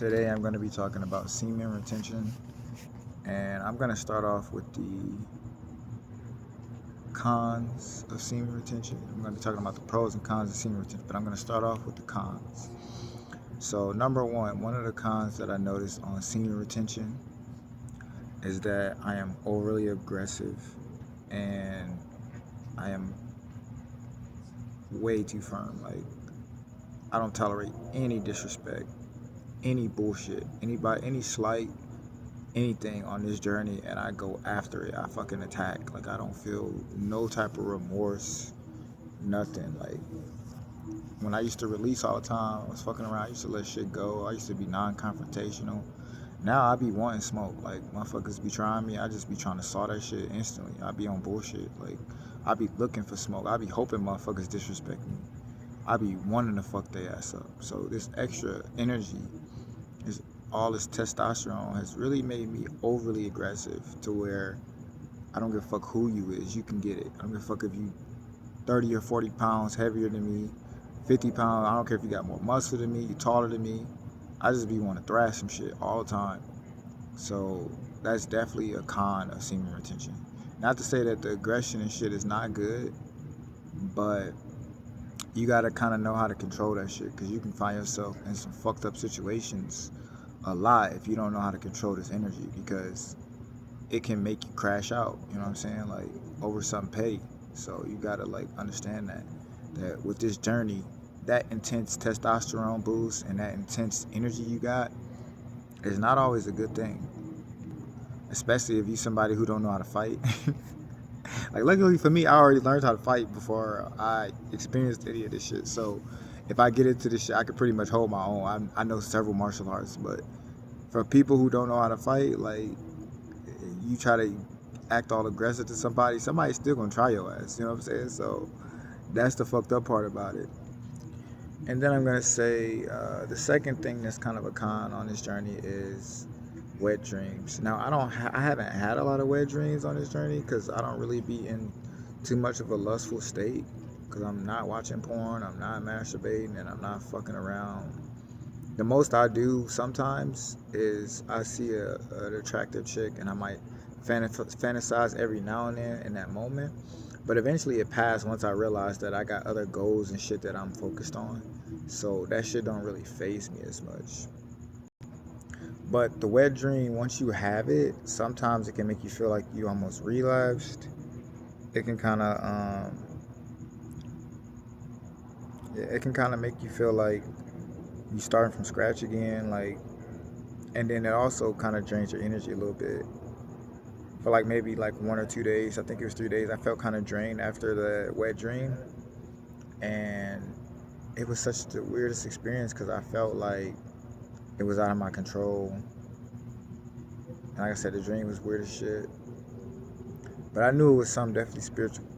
Today I'm going to be talking about semen retention, and I'm going to start off with the cons of semen retention. I'm going to be talking about the pros and cons of semen retention, but I'm going to start off with the cons. So number one of the cons that I noticed on semen retention is that I am overly aggressive and I am way too firm. Like, I don't tolerate any disrespect, any bullshit, anybody, any slight, anything on this journey, and I go after it. I fucking attack. Like, I don't feel no type of remorse, nothing. Like, when I used to release all the time, I was fucking around. I used to let shit go. I used to be non-confrontational. Now I be wanting smoke. Like, motherfuckers be trying me, I just be trying to saw that shit instantly. I be on bullshit. Like, I be looking for smoke. I be hoping motherfuckers disrespect me. I be wanting to fuck their ass up. So this extra energy, is all this testosterone has really made me overly aggressive to where I don't give a fuck who you is. You can get it. I don't give a fuck if you 30 or 40 pounds heavier than me, 50 pounds. I don't care if you got more muscle than me, you taller than me. I just be wanting to thrash some shit all the time. So that's definitely a con of semen retention. Not to say that the aggression and shit is not good, but you gotta kind of know how to control that shit, because you can find yourself in some fucked up situations a lot if you don't know how to control this energy, because it can make you crash out, you know what I'm saying, like over some pay. So you gotta like understand that with this journey, that intense testosterone boost and that intense energy you got is not always a good thing, especially if you somebody who don't know how to fight. Like, luckily for me, I already learned how to fight before I experienced any of this shit. So if I get into this shit, I can pretty much hold my own. I know several martial arts, but for people who don't know how to fight, like, you try to act all aggressive to somebody's still gonna try your ass. You know what I'm saying? So that's the fucked up part about it. And then I'm gonna say the second thing that's kind of a con on this journey is wet dreams. Now I haven't had a lot of wet dreams on this journey because I don't really be in too much of a lustful state, because I'm not watching porn, I'm not masturbating, and I'm not fucking around. The most I do sometimes is I see an attractive chick and I might fantasize every now and then in that moment. But eventually it passed once I realized that I got other goals and shit that I'm focused on. So that shit don't really faze me as much. But the wet dream, once you have it, sometimes it can make you feel like you almost relapsed. It can kind of, it can kind of make you feel like you starting from scratch again, like, and then it also kind of drains your energy a little bit. For like maybe like 1 or 2 days, I think it was 3 days, I felt kind of drained after the wet dream, and it was such the weirdest experience because I felt like it was out of my control. And like I said, the dream was weird as shit, but I knew it was something definitely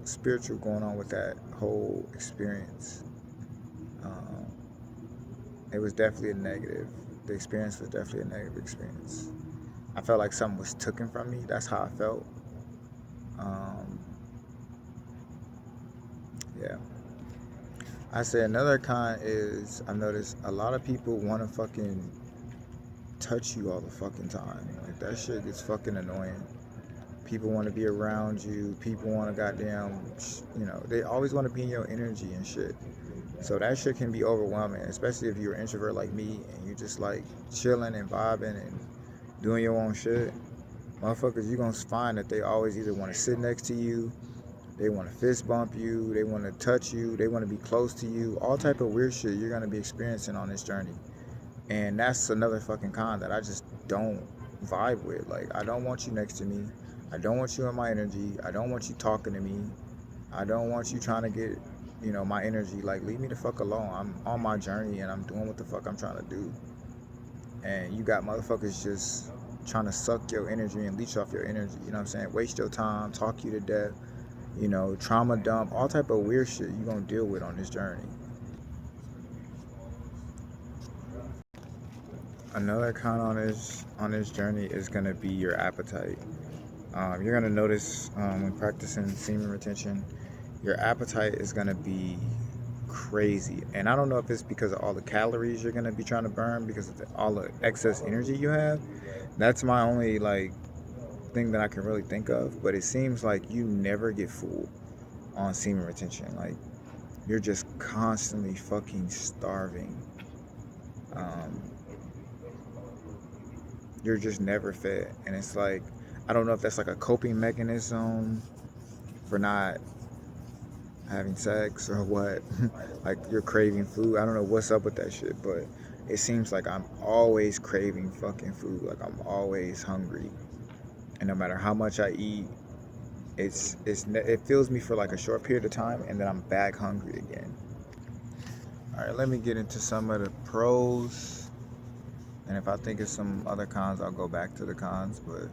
spiritual going on with that whole experience. Um, it was definitely a negative. The experience was definitely a negative experience. I felt like something was taken from me. That's how I felt. Um, yeah. I say another con is I've noticed a lot of people want to fucking touch you all the fucking time. Like, that shit gets fucking annoying. People want to be around you. People want to goddamn, they always want to be in your energy and shit. So that shit can be overwhelming, especially if you're an introvert like me and you just like chilling and vibing and doing your own shit. Motherfuckers, you gonna find that they always either want to sit next to you, they want to fist bump you, they want to touch you, they want to be close to you. All type of weird shit you're gonna be experiencing on this journey. And that's another fucking con that I just don't vibe with. Like, I don't want you next to me. I don't want you in my energy. I don't want you talking to me. I don't want you trying to get, my energy. Like, leave me the fuck alone. I'm on my journey and I'm doing what the fuck I'm trying to do. And you got motherfuckers just trying to suck your energy and leech off your energy. You know what I'm saying? Waste your time, talk you to death, trauma dump, all type of weird shit you gonna deal with on this journey. Another con on this journey is gonna be your appetite. You're gonna notice when practicing semen retention, your appetite is gonna be crazy. And I don't know if it's because of all the calories you're gonna be trying to burn because of all the excess energy you have. That's my only like thing that I can really think of. But it seems like you never get full on semen retention. Like you're just constantly fucking starving. Um, you're just never fed, and it's like I don't know if that's like a coping mechanism for not having sex or what. Like you're craving food. I don't know what's up with that shit, but it seems like I'm always craving fucking food. Like I'm always hungry, and no matter how much I eat, it fills me for like a short period of time, and then I'm back hungry again. All right, let me get into some of the pros, and if I think of some other cons, I'll go back to the cons. But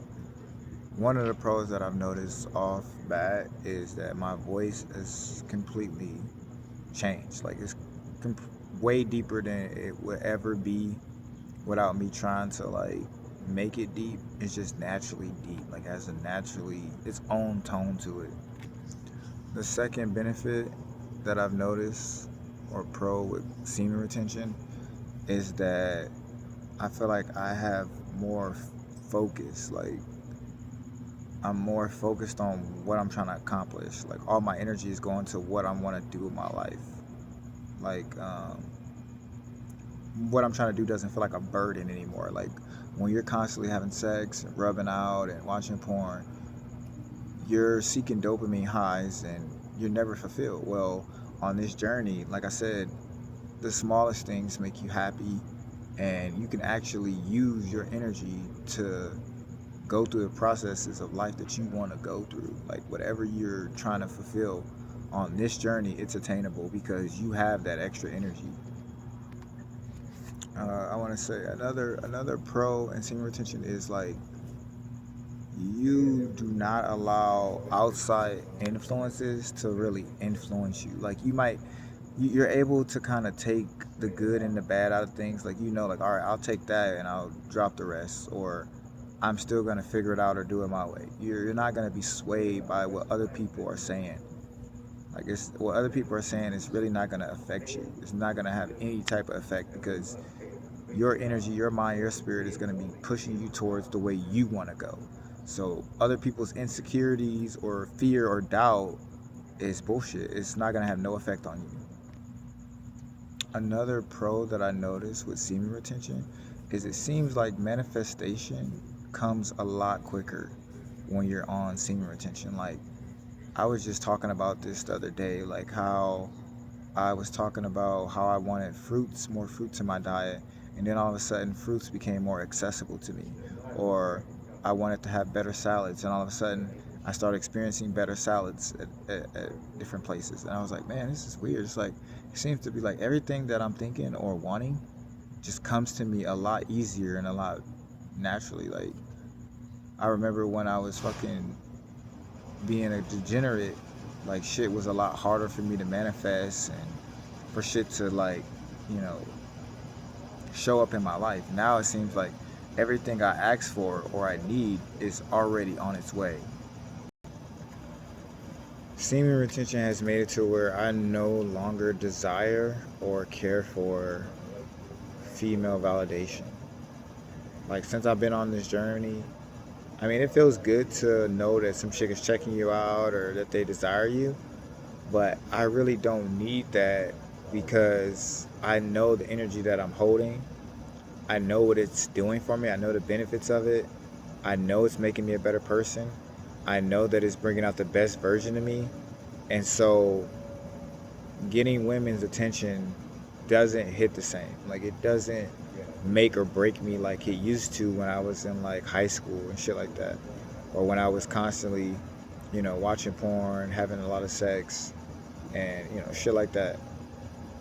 one of the pros that I've noticed off bat is that my voice is completely changed. Like it's way deeper than it would ever be without me trying to like make it deep. It's just naturally deep, like has a naturally its own tone to it. The second benefit that I've noticed or pro with semen retention is that I feel like I have more focus. Like I'm more focused on what I'm trying to accomplish. Like all my energy is going to what I want to do with my life. Like what I'm trying to do doesn't feel like a burden anymore. Like when you're constantly having sex and rubbing out and watching porn, you're seeking dopamine highs and you're never fulfilled. Well, on this journey, like I said, the smallest things make you happy, and you can actually use your energy to go through the processes of life that you want to go through. Like whatever you're trying to fulfill on this journey, it's attainable because you have that extra energy. I want to say another pro in semen retention is like you do not allow outside influences to really influence you. Like you're able to kind of take the good and the bad out of things. Like like all right, I'll take that and I'll drop the rest, or I'm still gonna figure it out or do it my way. You're not gonna be swayed by what other people are saying. Like it's what other people are saying is really not gonna affect you. It's not gonna have any type of effect because your energy, your mind, your spirit is gonna be pushing you towards the way you want to go. So other people's insecurities or fear or doubt is bullshit. It's not gonna have no effect on you. Another pro that I noticed with semen retention is it seems like manifestation comes a lot quicker when you're on semen retention. Like I was just talking about this the other day, like how I was talking about how I wanted more fruits in my diet, and then all of a sudden fruits became more accessible to me. Or I wanted to have better salads, and all of a sudden I started experiencing better salads at different places. And I was like, man, this is weird. It's like, it seems to be like everything that I'm thinking or wanting just comes to me a lot easier and a lot naturally. Like, I remember when I was fucking being a degenerate, like shit was a lot harder for me to manifest and for shit to like, you know, show up in my life. Now it seems like everything I ask for or I need is already on its way. Semen retention has made it to where I no longer desire or care for female validation. Like since I've been on this journey, I mean, it feels good to know that some chick is checking you out or that they desire you, but I really don't need that because I know the energy that I'm holding. I know what it's doing for me. I know the benefits of it. I know it's making me a better person. I know that it's bringing out the best version of me. And so getting women's attention doesn't hit the same. Like it doesn't make or break me like it used to when I was in like high school and shit like that. Or when I was constantly, watching porn, having a lot of sex and, shit like that.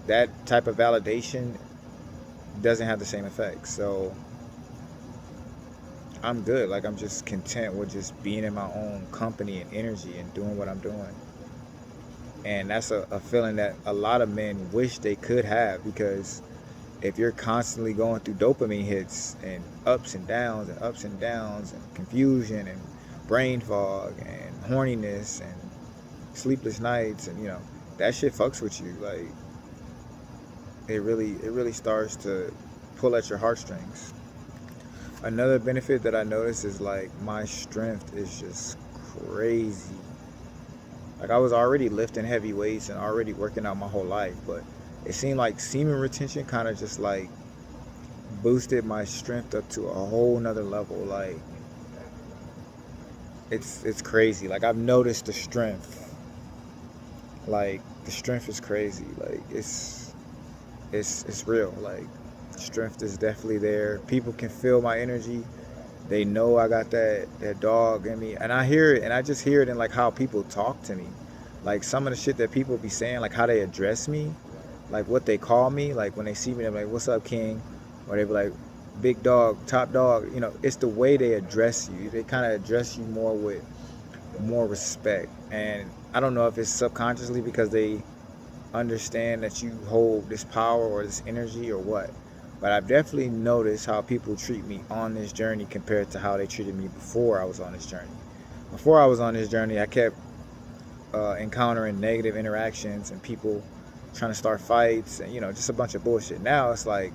That type of validation doesn't have the same effect. So I'm good. Like I'm just content with just being in my own company and energy and doing what I'm doing. And that's a feeling that a lot of men wish they could have, because if you're constantly going through dopamine hits and ups and downs and ups and downs and confusion and brain fog and horniness and sleepless nights and that shit fucks with you. Like it really starts to pull at your heartstrings. Another benefit that I noticed is like my strength is just crazy. Like I was already lifting heavy weights and already working out my whole life, but it seemed like semen retention kind of just like boosted my strength up to a whole nother level. Like it's crazy. Like I've noticed the strength. Like the strength is crazy. Like it's real. Like strength is definitely there. People can feel my energy. They know I got that dog in me, and I hear it, and I just hear it in like how people talk to me, like some of the shit that people be saying, like how they address me, like what they call me, like when they see me, they're like, "What's up, King?" Or they be like, "Big dog, top dog." You know, it's the way they address you. They kind of address you more with more respect, and I don't know if it's subconsciously because they understand that you hold this power or this energy or what. But I've definitely noticed how people treat me on this journey compared to how they treated me before I was on this journey. Before I was on this journey, I kept encountering negative interactions and people trying to start fights and, just a bunch of bullshit. Now it's like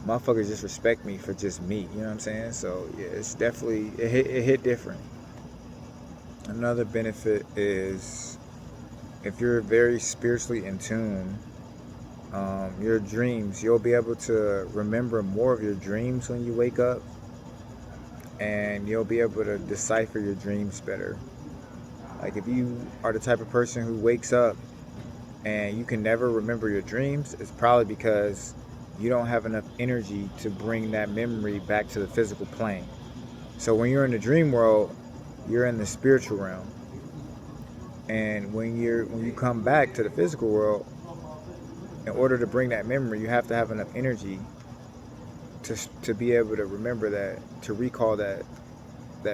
motherfuckers just respect me for just me. You know what I'm saying? So yeah, it's definitely, it hit different. Another benefit is if you're very spiritually in tune, your dreams, you'll be able to remember more of your dreams when you wake up, and you'll be able to decipher your dreams better. Like if you are the type of person who wakes up and you can never remember your dreams, it's probably because you don't have enough energy to bring that memory back to the physical plane. So when you're in the dream world, you're in the spiritual realm. And when you come back to the physical world, in order to bring that memory, you have to have enough energy to be able to remember that, to recall that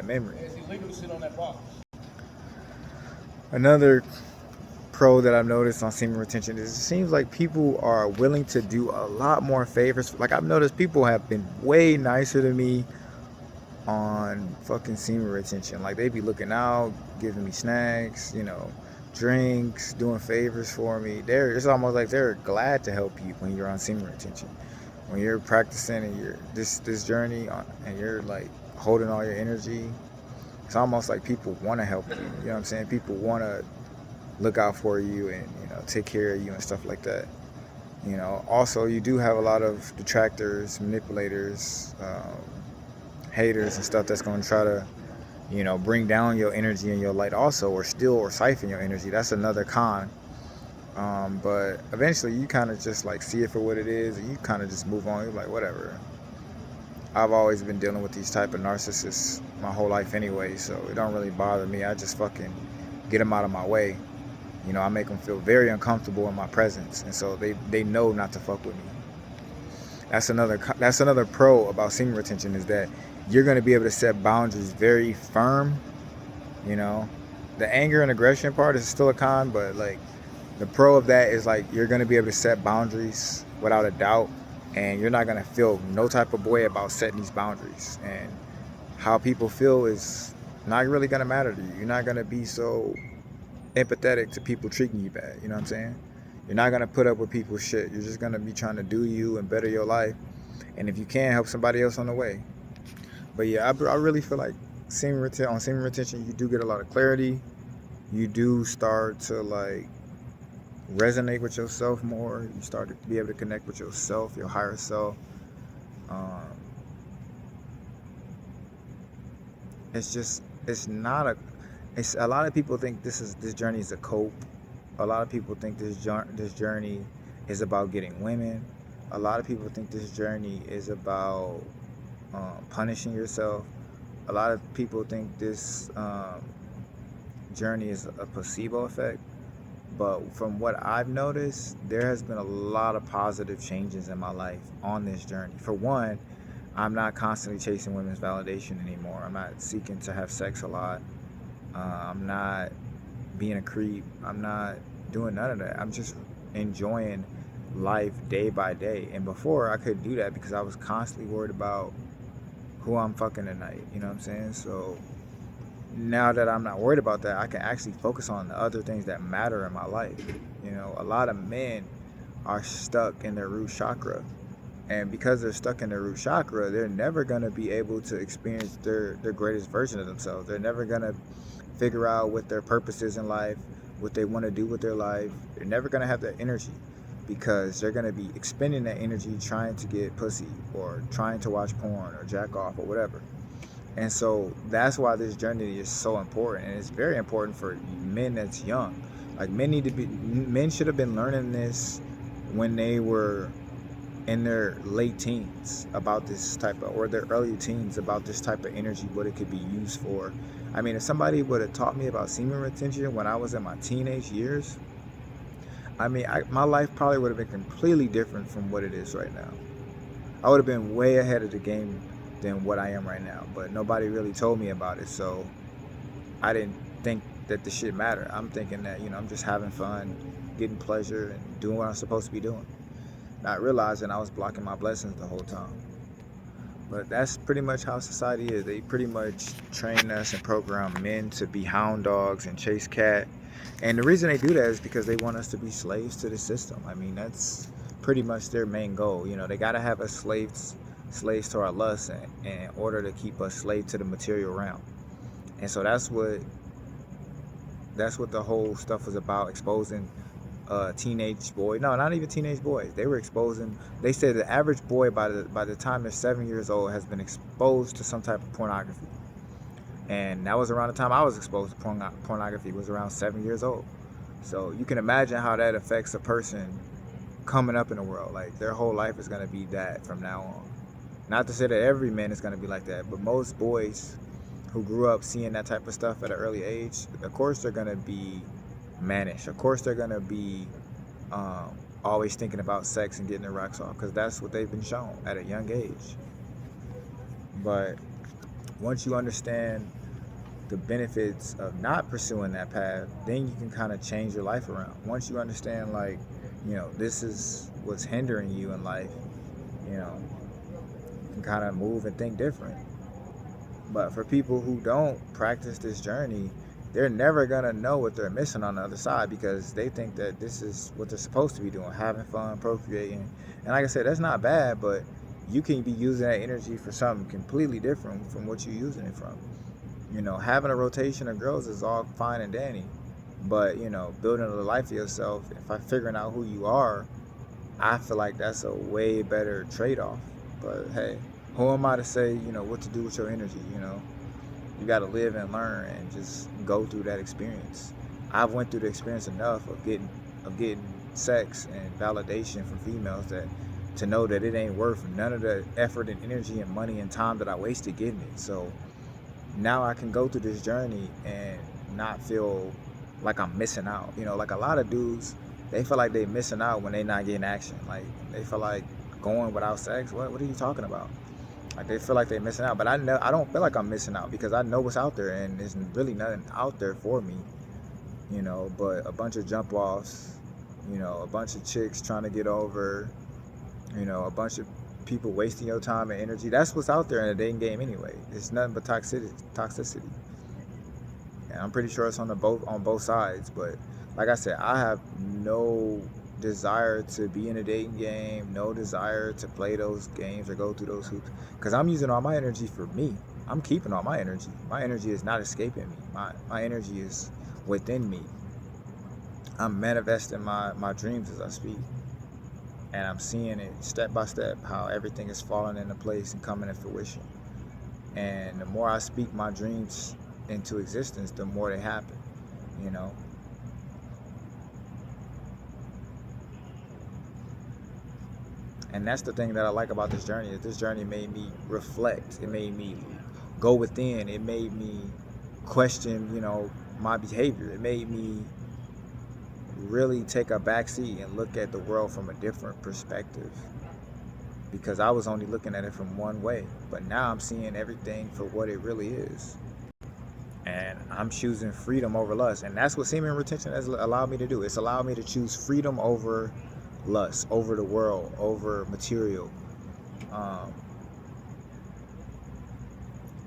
memory. Another pro that I've noticed on semen retention is it seems like people are willing to do a lot more favors. Like I've noticed people have been way nicer to me on fucking semen retention. Like they be looking out, giving me snacks, drinks, doing favors for me. It's almost like they're glad to help you when you're on semen retention. When you're practicing and you're this journey and you're like holding all your energy, it's almost like people want to help you. You know what I'm saying? People want to look out for you and take care of you and stuff like that. Also you do have a lot of detractors, manipulators, haters and stuff that's going to try to bring down your energy and your light also, or steal or siphon your energy. That's another con. But eventually you kind of just like see it for what it is, and you kind of just move on. You're like, whatever. I've always been dealing with these type of narcissists my whole life anyway, so it don't really bother me. I just fucking get them out of my way. I make them feel very uncomfortable in my presence, and so they know not to fuck with me. That's another pro about semen retention, is that you're going to be able to set boundaries very firm. The anger and aggression part is still a con, but like the pro of that is like you're going to be able to set boundaries without a doubt, and you're not going to feel no type of way about setting these boundaries. And how people feel is not really going to matter to you. You're not going to be so empathetic to people treating you bad. You know what I'm saying? You're not going to put up with people's shit. You're just going to be trying to do you and better your life. And if you can, help somebody else on the way. But yeah, I really feel like on semen retention, you do get a lot of clarity. You do start to like resonate with yourself more. You start to be able to connect with yourself, your higher self. It's a lot of people think this journey is a cope. A lot of people think this journey is about getting women. A lot of people think this journey is about punishing yourself. A lot of people think this journey is a placebo effect. But from what I've noticed, there has been a lot of positive changes in my life on this journey. For one, I'm not constantly chasing women's validation anymore. I'm not seeking to have sex a lot. I'm not being a creep. I'm not doing none of that. I'm just enjoying life day by day. And before, I couldn't do that because I was constantly worried about who I'm fucking tonight. You know what I'm saying? So now that I'm not worried about that, I can actually focus on the other things that matter in my life. A lot of men are stuck in their root chakra. And because they're stuck in their root chakra, they're never going to be able to experience their greatest version of themselves. They're never going to figure out what their purpose is in life, what they want to do with their life. They're never going to have that energy because they're going to be expending that energy trying to get pussy or trying to watch porn or jack off or whatever. And so that's why this journey is so important, and it's very important for men that's young. Like men should have been learning this when they were in their late teens about this type of, or their early teens about this type of energy, what it could be used for. I mean, if somebody would have taught me about semen retention when I was in my teenage years, I mean, my life probably would have been completely different from what it is right now. I would have been way ahead of the game than what I am right now, but nobody really told me about it, so I didn't think that the shit mattered. I'm thinking that, I'm just having fun, getting pleasure, and doing what I'm supposed to be doing. Not realizing I was blocking my blessings the whole time. But that's pretty much how society is. They pretty much train us and program men to be hound dogs and chase cat. And the reason they do that is because they want us to be slaves to the system. I mean, that's pretty much their main goal. They got to have us slaves to our lusts in order to keep us slaves to the material realm. And so that's what the whole stuff was about, exposing teenage boy. No, not even teenage boys. They were exposing. They said the average boy by the time they're 7 years old has been exposed to some type of pornography, and that was around the time I was exposed to pornography. Was around 7 years old. So you can imagine how that affects a person coming up in the world. Like their whole life is gonna be that from now on. Not to say that every man is gonna be like that, but most boys who grew up seeing that type of stuff at an early age, of course they're gonna be mannish. Of course they're gonna be always thinking about sex and getting their rocks off, because that's what they've been shown at a young age. But once you understand the benefits of not pursuing that path, then you can kind of change your life around. Once you understand, like, this is what's hindering you in life, you can kind of move and think different. But for people who don't practice this journey, they're never gonna know what they're missing on the other side, because they think that this is what they're supposed to be doing, having fun, procreating. And like I said, that's not bad, but you can be using that energy for something completely different from what you're using it from. Having a rotation of girls is all fine and dandy, but building a life for yourself, if I figuring out who you are, I feel like that's a way better trade-off. But hey, who am I to say what to do with your energy? You got to live and learn and just go through that experience. I've went through the experience enough of getting sex and validation from females to know that it ain't worth none of the effort and energy and money and time that I wasted getting it. So now I can go through this journey and not feel like I'm missing out. Like a lot of dudes, they feel like they missing out when they not getting action. Like they feel like going without sex. What are you talking about? Like they feel like they're missing out, but I don't feel like I'm missing out, because I know what's out there, and there's really nothing out there for me, but a bunch of jump offs, a bunch of chicks trying to get over, a bunch of people wasting your time and energy. That's what's out there in the dating game anyway. It's nothing but toxicity. And I'm pretty sure it's on both sides, but like I said, I have no desire to be in a dating game, no desire to play those games or go through those hoops, because I'm using all my energy for me. I'm keeping all my energy. My energy is not escaping me. My energy is within me. I'm manifesting my dreams as I speak, and I'm seeing it step by step, how everything is falling into place and coming to fruition. And the more I speak my dreams into existence, the more they happen. And that's the thing that I like about this journey, is this journey made me reflect. It made me go within. It made me question, my behavior. It made me really take a backseat and look at the world from a different perspective, because I was only looking at it from one way. But now I'm seeing everything for what it really is. And I'm choosing freedom over lust. And that's what semen retention has allowed me to do. It's allowed me to choose freedom over lust, over the world, over material.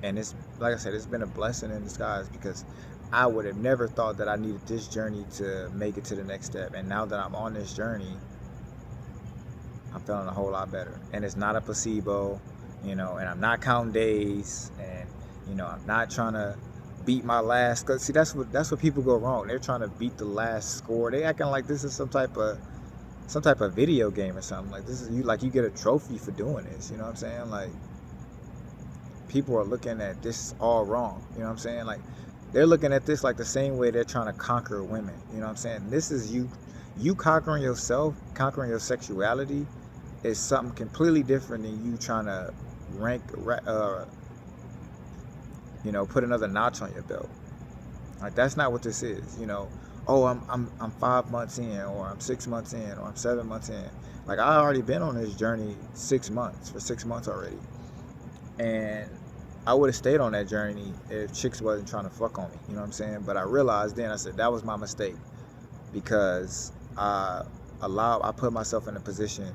And it's, like I said, it's been a blessing in disguise, because I would have never thought that I needed this journey to make it to the next step. And now that I'm on this journey, I'm feeling a whole lot better. And it's not a placebo, and I'm not counting days, and I'm not trying to beat my last. Cause see, that's what people go wrong. They're trying to beat the last score. They acting like this is some type of video game or something. Like this is you get a trophy for doing this. You know what I'm saying? Like people are looking at this all wrong. You know what I'm saying? Like they're looking at this like the same way they're trying to conquer women. You know what I'm saying? This is you conquering yourself, conquering your sexuality is something completely different than you trying to rank, put another notch on your belt. Like that's not what this is. Oh, I'm 5 months in, or I'm 6 months in, or I'm 7 months in. Like I already been on this journey 6 months for 6 months already, and I would have stayed on that journey if chicks wasn't trying to fuck on me. You know what I'm saying? But I realized then, I said that was my mistake, because I put myself in a position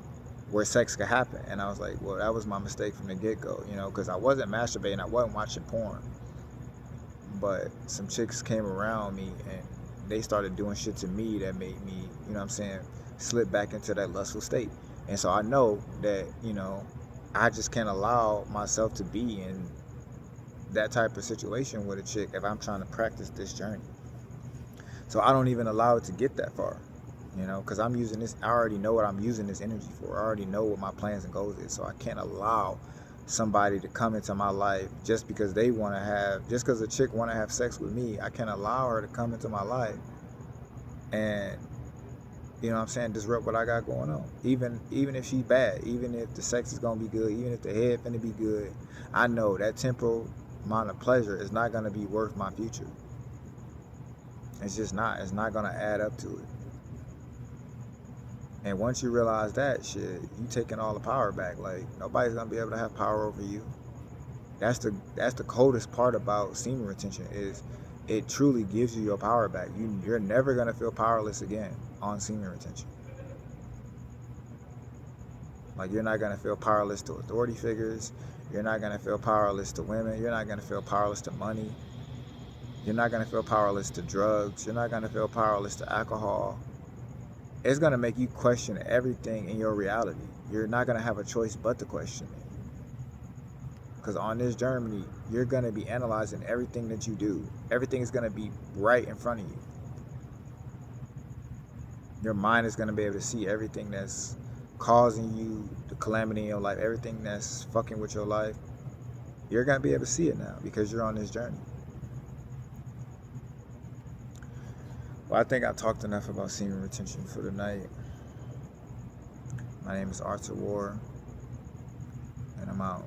where sex could happen, and I was like, well, that was my mistake from the get-go, because I wasn't masturbating, I wasn't watching porn, but some chicks came around me and they started doing shit to me that made me, slip back into that lustful state. And so I know that, I just can't allow myself to be in that type of situation with a chick if I'm trying to practice this journey. So I don't even allow it to get that far, because I'm using this. I already know what I'm using this energy for. I already know what my plans and goals is. So I can't allow somebody to come into my life just because just because a chick want to have sex with me. I can't allow her to come into my life and, disrupt what I got going on. Even if she's bad, even if the sex is gonna be good, even if the head finna be good, I know that temporal amount of pleasure is not gonna be worth my future. It's just not. It's not gonna add up to it. And once you realize that shit, you taking all the power back. Like nobody's gonna be able to have power over you. That's the coldest part about semen retention is it truly gives you your power back. You're never gonna feel powerless again on semen retention. Like you're not gonna feel powerless to authority figures. You're not gonna feel powerless to women. You're not gonna feel powerless to money. You're not gonna feel powerless to drugs. You're not gonna feel powerless to alcohol. It's gonna make you question everything in your reality. You're not gonna have a choice but to question it. Because on this journey, you're gonna be analyzing everything that you do. Everything is gonna be right in front of you. Your mind is gonna be able to see everything that's causing you the calamity in your life, everything that's fucking with your life. You're gonna be able to see it now because you're on this journey. Well, I think I talked enough about semen retention for tonight. My name is Arthur Ward, and I'm out.